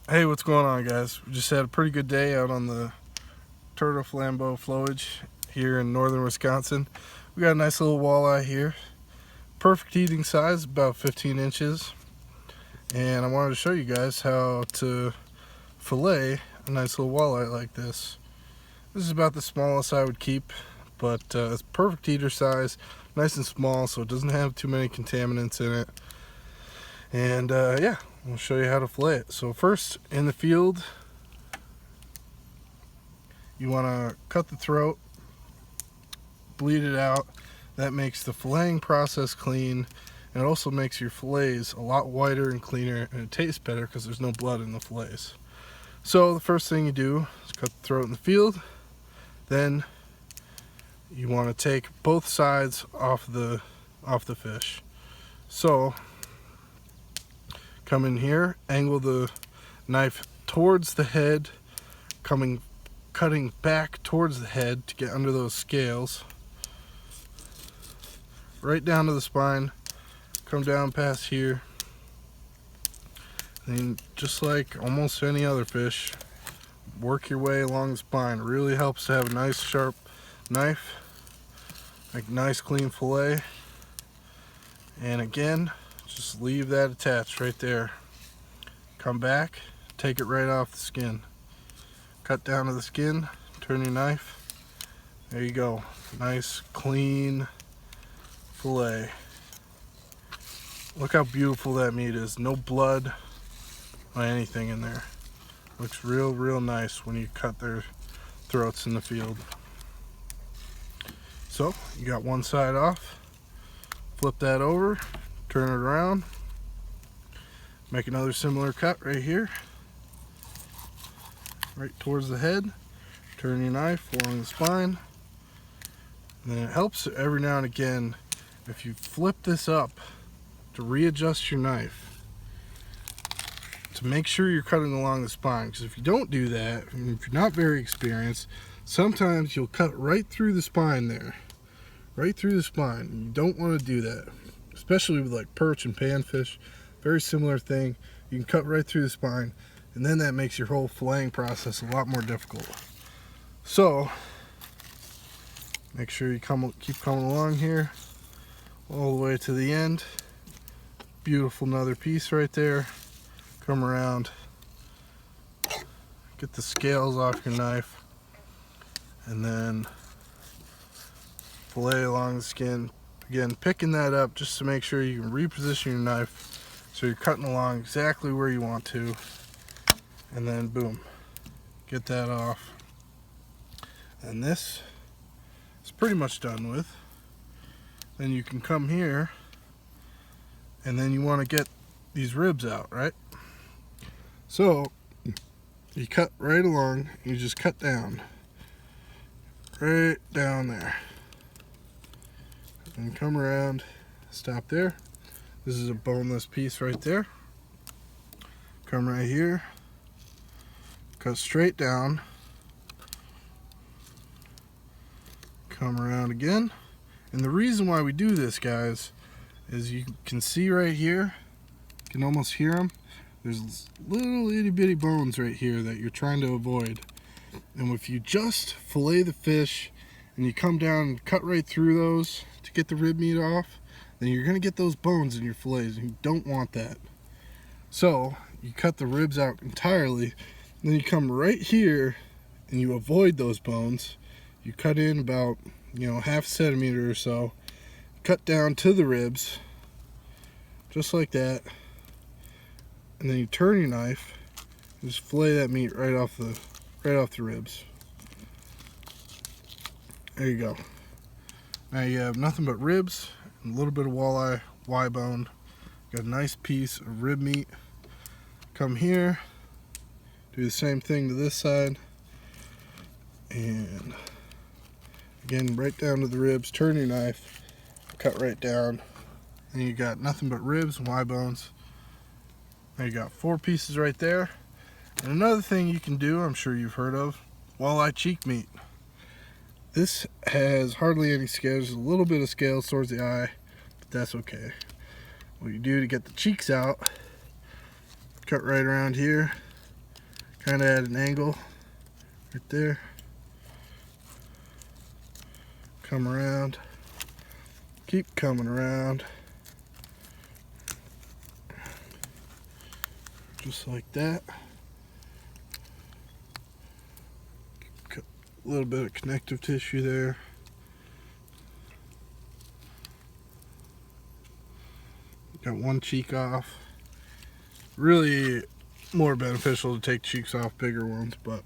Hey, what's going on, guys? We just had a pretty good day out on the turtle flambeau flowage here in northern Wisconsin. We got a nice little walleye here. Perfect eating size, about 15 inches. And I wanted to show you guys how to fillet a nice little walleye like this. This is about the smallest I would keep, but it's perfect eater size, nice and small, so it doesn't have too many contaminants in it. And yeah, I'll show you how to fillet it. So first, in the field, you want to cut the throat, bleed it out. That makes the filleting process clean, and it also makes your fillets a lot whiter and cleaner, and it tastes better because there's no blood in the fillets. So the first thing you do is cut the throat in the field. Then you want to take both sides off the fish. So come in here, angle the knife towards the head, cutting back towards the head to get under those scales, right down to the spine, come down past here, and just like almost any other fish, work your way along the spine. It really helps to have a nice sharp knife, like nice clean fillet. And again, just leave that attached right there. Come back, take it right off the skin. Cut down to the skin, turn your knife. There you go. Nice, clean fillet. Look how beautiful that meat is. No blood or anything in there. Looks real nice when you cut their throats in the field. So, you got one side off. Flip that over, turn it around. Make another similar cut right here. Right towards the head. Turn your knife along the spine. And then it helps every now and again if you flip this up to readjust your knife to make sure you're cutting along the spine, because if you don't do that, and if you're not very experienced, sometimes you'll cut right through the spine there, right through the spine. You don't want to do that, especially with like perch and panfish. Very similar thing. You can cut right through the spine, and then that makes your whole filleting process a lot more difficult. So make sure you keep coming along here all the way to the end. Beautiful, another piece right there. Come around, get the scales off your knife, and then fillet along the skin. Again, picking that up just to make sure you can reposition your knife so you're cutting along exactly where you want to, and then boom, get that off. And this is pretty much done with. Then you can come here, and then you want to get these ribs out, right? So you cut right along, you just cut down, right down there, and come around, stop there. This is a boneless piece right there. Come right here, cut straight down, come around again. And the reason why we do this, guys, is you can see right here, you can almost hear them. There's little itty bitty bones right here that you're trying to avoid. And if you just fillet the fish and you come down and cut right through those to get the rib meat off, then you're going to get those bones in your fillets, and you don't want that. So you cut the ribs out entirely, and then you come right here and you avoid those bones. You cut in about, half a centimeter or so, cut down to the ribs, just like that. And then you turn your knife and just fillet that meat right off the ribs. There you go. Now you have nothing but ribs and a little bit of walleye, Y-bone. Got a nice piece of rib meat. Come here, do the same thing to this side, and again right down to the ribs. Turn your knife, cut right down, and you got nothing but ribs and Y-bones. Now you got 4 pieces right there. And another thing you can do, I'm sure you've heard of, walleye cheek meat. This has hardly any scales, a little bit of scales towards the eye, but that's okay. What you do to get the cheeks out, cut right around here, kind of at an angle right there. Come around, keep coming around, just like that. A little bit of connective tissue there. Got one cheek off. Really more beneficial to take cheeks off bigger ones, but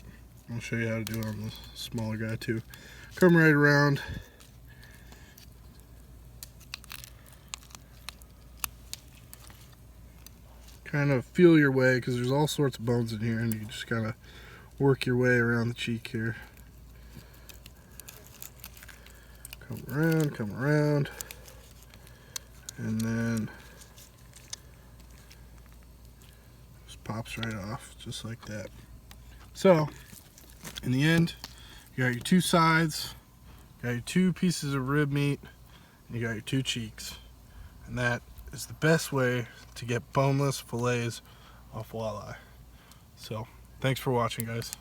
I'll show you how to do it on this smaller guy too. Come right around. Kind of feel your way, because there's all sorts of bones in here, and you just kind of work your way around the cheek here. Come around, and then just pops right off, just like that. So, in the end, you got your two sides, you got your two pieces of rib meat, and you got your two cheeks. And that is the best way to get boneless fillets off walleye. So, thanks for watching, guys.